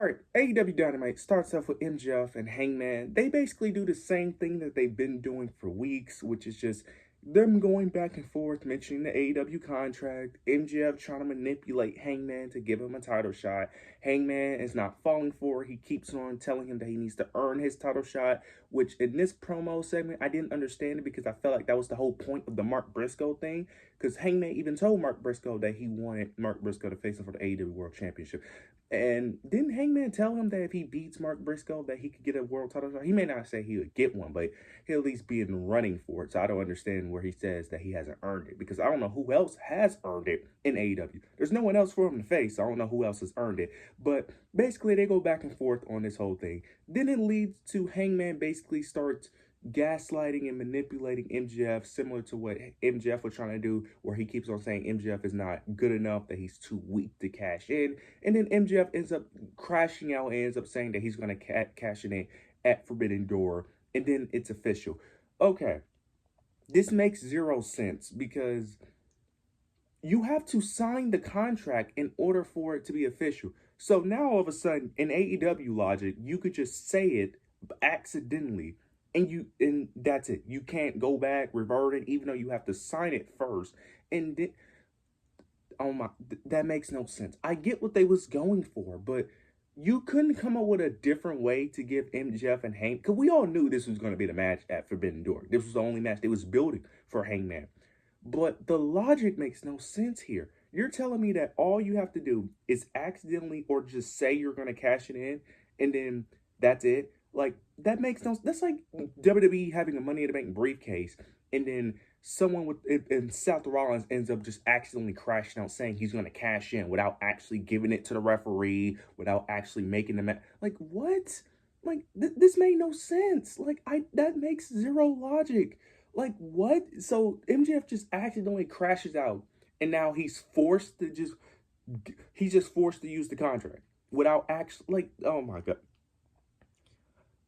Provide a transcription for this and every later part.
Alright, AEW Dynamite starts off with MJF and Hangman. They basically do the same thing that they've been doing for weeks, which is just them going back and forth, mentioning the AEW contract, MJF trying to manipulate Hangman to give him a title shot. Hangman is not falling for it. He keeps on telling him that he needs to earn his title shot, which in this promo segment, I didn't understand it because I felt like that was the whole point of the Mark Briscoe thing. Because Hangman even told Mark Briscoe that he wanted Mark Briscoe to face him for the AEW World Championship. And didn't Hangman tell him that if he beats Mark Briscoe, that he could get a world title shot? He may not say he would get one, but he'll at least be in the running for it. So I don't understand where he says that he hasn't earned it, because I don't know who else has earned it in AEW. There's no one else for him to face. So I don't know who else has earned it. But basically, they go back and forth on this whole thing. Then it leads to Hangman basically starts gaslighting and manipulating MJF, similar to what MJF was trying to do, where he keeps on saying MJF is not good enough, that he's too weak to cash in. And then MJF ends up crashing out and ends up saying that he's going to cash it in at Forbidden Door. And then it's official. Okay, this makes zero sense because you have to sign the contract in order for it to be official. So now all of a sudden, in AEW logic, you could just say it accidentally and that's it. You can't go back, revert it, even though you have to sign it first. And oh my, that makes no sense. I get what they was going for, but you couldn't come up with a different way to give MJF and Hank, because we all knew this was going to be the match at Forbidden Door. This was the only match they was building for Hangman. But the logic makes no sense here. You're telling me that all you have to do is accidentally or just say you're going to cash it in, and then that's it. Like, that makes no. That's like WWE having a Money in the Bank briefcase, and then someone with and Seth Rollins ends up just accidentally crashing out saying he's going to cash in without actually giving it to the referee, without actually making the match. Like, what? Like, this made no sense. Like, that makes zero logic. Like, what? So MJF just accidentally crashes out, and now he's forced to use the contract without actually, like, oh my god.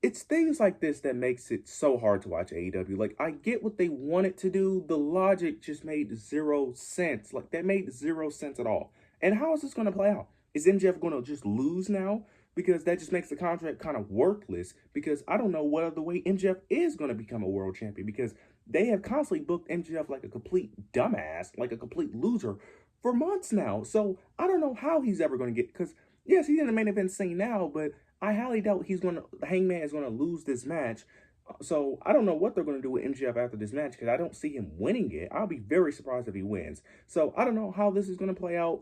It's things like this that makes it so hard to watch AEW. Like, I get what they wanted to do. The logic just made zero sense. Like, that made zero sense at all. And how is this going to play out? Is MJF going to just lose now? Because that just makes the contract kind of worthless. Because I don't know what other way MJF is going to become a world champion. Because they have constantly booked MJF like a complete dumbass, like a complete loser for months now. So I don't know how he's ever going to get, because yes, he's in the main event scene now, but I highly doubt Hangman is going to lose this match. So I don't know what they're going to do with MJF after this match, because I don't see him winning it. I'll be very surprised if he wins. So I don't know how this is going to play out.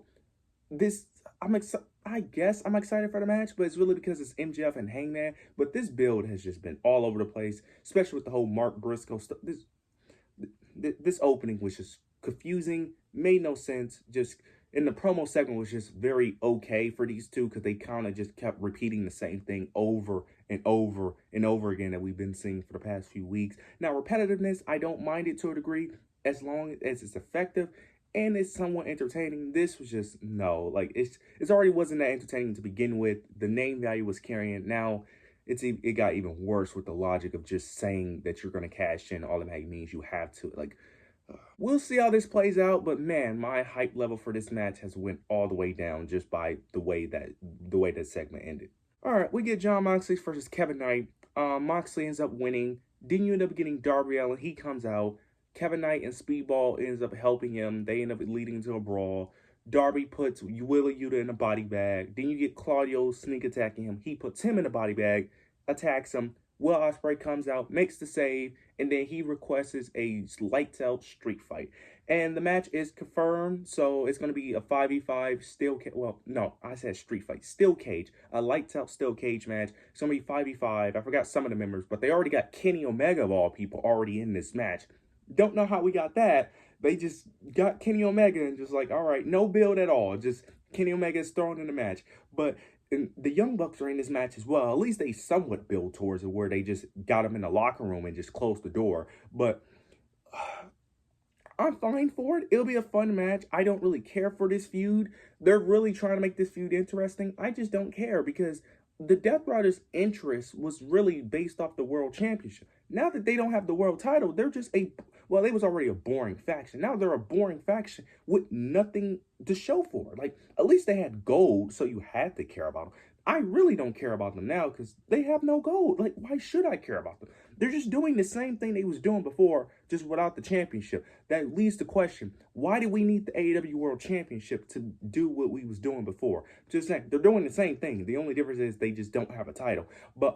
I guess I'm excited for the match, but it's really because it's MJF and Hangman. But this build has just been all over the place, especially with the whole Mark Briscoe stuff. This opening was just confusing, made no sense. Just in the promo segment was just very okay for these two, because they kind of just kept repeating the same thing over and over and over again that we've been seeing for the past few weeks. Now, repetitiveness, I don't mind it to a degree as long as it's effective and it's somewhat entertaining. This was just no, like it's already wasn't that entertaining to begin with. The name value was carrying. Now it got even worse with the logic of just saying that you're going to cash in automatically means you have to. Like, we'll see how this plays out, but man, my hype level for this match has went all the way down just by the way that segment ended. All right, we get Jon Moxley versus Kevin Knight. Moxley ends up winning. Then you end up getting Darby Allin. He comes out. Kevin Knight and Speedball ends up helping him. They end up leading to a brawl. Darby puts Willa Yuta in a body bag. Then you get Claudio sneak attacking him. He puts him in a body bag, attacks him. Will Ospreay comes out, makes the save, and then he requests a lights out street fight. And the match is confirmed, so it's going to be a 5v5 steel cage. Well, no, I said street fight. Steel cage. A lights out steel cage match. It's going to be 5v5. I forgot some of the members, but they already got Kenny Omega of all people already in this match. Don't know how we got that. They just got Kenny Omega and just like, all right, no build at all. Just Kenny Omega is thrown in the match. But the Young Bucks are in this match as well. At least they somewhat build towards it, where they just got them in the locker room and just closed the door. But I'm fine for it. It'll be a fun match. I don't really care for this feud. They're really trying to make this feud interesting. I just don't care, because the Death Riders' interest was really based off the World Championship. Now that they don't have the world title, they're just well, they was already a boring faction. Now they're a boring faction with nothing to show for it. Like, at least they had gold, so you had to care about them. I really don't care about them now because they have no gold. Like, why should I care about them? They're just doing the same thing they was doing before, just without the championship. That leads to question: why do we need the AEW World Championship to do what we was doing before? Just saying, they're doing the same thing. The only difference is they just don't have a title. But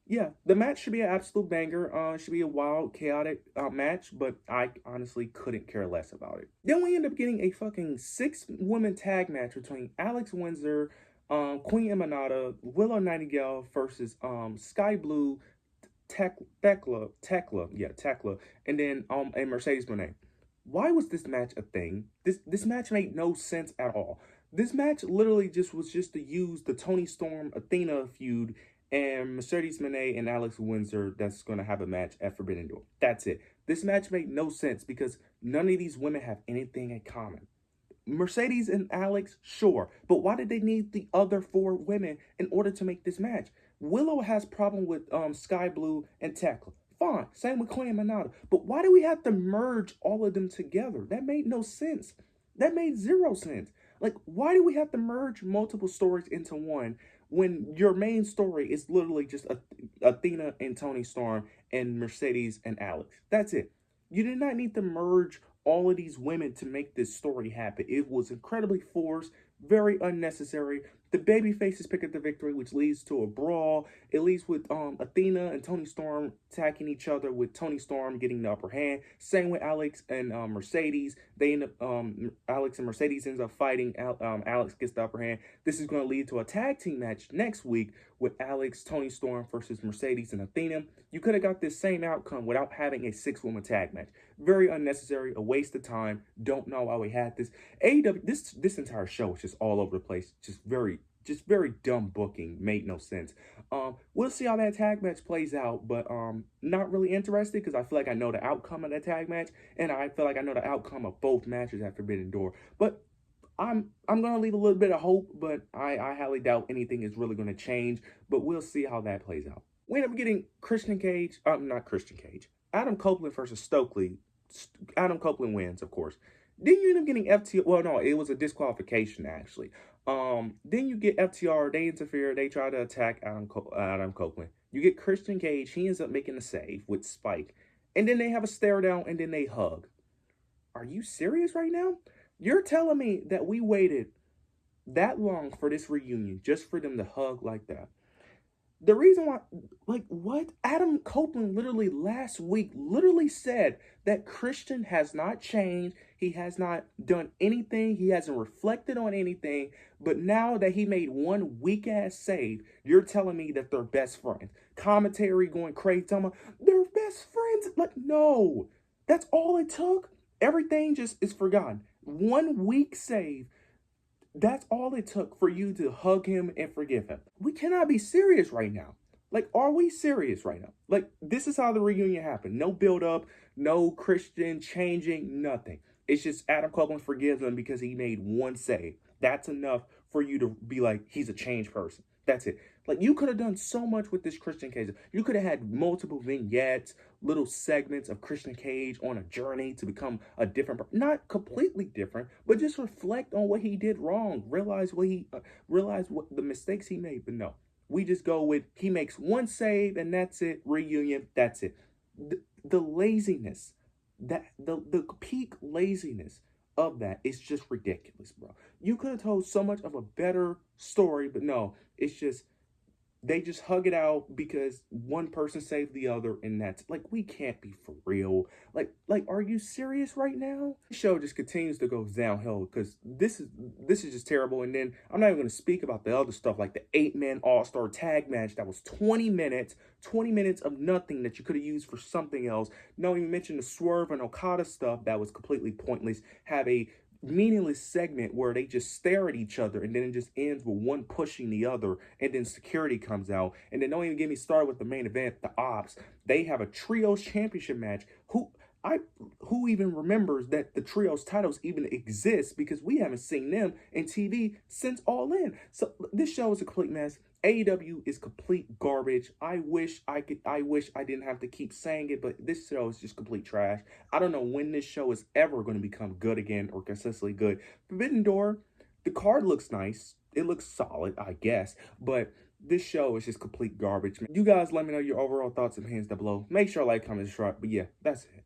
yeah, the match should be an absolute banger. It should be a wild, chaotic match, but I honestly couldn't care less about it. Then we end up getting a fucking 6-woman tag match between Alex Windsor, Queen Emanata, Willow Nightingale versus Sky Blue, Tekla, and then and Mercedes Moné. Why was this match a thing? This match made no sense at all. This match literally was just to use the Toni Storm Athena feud and Mercedes Moné and Alex Windsor that's going to have a match at Forbidden Door. That's it. This match made no sense because none of these women have anything in common. Mercedes and Alex, sure, but why did they need the other 4 women in order to make this match? Willow has problem with Sky Blue and Tekla. Fine, same with Queen Manata. But why do we have to merge all of them together? That made no sense. That made 0 sense. Like, why do we have to merge multiple stories into one when your main story is literally just Athena and Toni Storm and Mercedes and Alex? That's it. You did not need to merge all of these women to make this story happen. It was incredibly forced, very unnecessary. The baby faces pick up the victory, which leads to a brawl. It leads with Athena and Toni Storm attacking each other, with Toni Storm getting the upper hand. Same with Alex and Mercedes. They end up Alex and Mercedes ends up fighting. Alex gets the upper hand. This is going to lead to a tag team match next week with Alex, Toni Storm versus Mercedes and Athena. You could have got this same outcome without having a 6-woman tag match. Very unnecessary, a waste of time. Don't know why we had this. AEW, this entire show is just all over the place. Just very dumb booking. Made no sense. We'll see how that tag match plays out, but not really interested because I feel like I know the outcome of that tag match, and I feel like I know the outcome of both matches at Forbidden Door. But I'm gonna leave a little bit of hope, but I highly doubt anything is really gonna change. But we'll see how that plays out. We end up getting not Christian Cage. Adam Copeland versus Stokely. Adam Copeland wins, of course. Then you end up getting FTR. Well, no, it was a disqualification actually. Then you get FTR. They interfere. They try to attack Adam Copeland. You get Christian Cage. He ends up making a save with Spike, and then they have a stare down, and then they hug. Are you serious right now? You're telling me that we waited that long for this reunion just for them to hug like that? The reason why, like, what? Adam Copeland literally last week literally said that Christian has not changed. He has not done anything. He hasn't reflected on anything. But now that he made one weak-ass save, you're telling me that they're best friends. Commentary going crazy, telling me they're best friends. Like, no. That's all it took. Everything just is forgotten. One weak save. That's all it took for you to hug him and forgive him. We cannot be serious right now. Like, are we serious right now? Like, this is how the reunion happened. No build up, no Christian changing, nothing. It's just Adam Copeland forgives him because he made one save. That's enough for you to be like, he's a changed person. That's it. Like, you could have done so much with this Christian Cage. You could have had multiple vignettes, little segments of Christian Cage on a journey to become a different, not completely different, but just reflect on what he did wrong. Realize what the mistakes he made. But no, we just go with he makes one save and that's it. Reunion, that's it. The laziness, the peak laziness of that is just ridiculous, bro. You could have told so much of a better story, but no, it's just they just hug it out because one person saved the other, and that's like, we can't be for real. Like, are you serious right now? The show just continues to go downhill because this is just terrible. And then I'm not even going to speak about the other stuff like the 8-man all-star tag match that was 20 minutes of nothing that you could have used for something else. Not even mention the Swerve and Okada stuff that was completely pointless. Have a meaningless segment where they just stare at each other and then it just ends with one pushing the other, and then security comes out. And then don't even get me started with the main event, the Ops. They have a trios championship match. Who even remembers that the trios titles even exist, because we haven't seen them in TV since All In. So this show is a complete mess. AEW is complete garbage. I wish I didn't have to keep saying it, but this show is just complete trash. I don't know when this show is ever going to become good again or consistently good. Forbidden Door, the card looks nice. it looks solid, I guess, but this show is just complete garbage. You guys let me know your overall thoughts and opinions down below. Make sure to like, comment, subscribe. But yeah, that's it.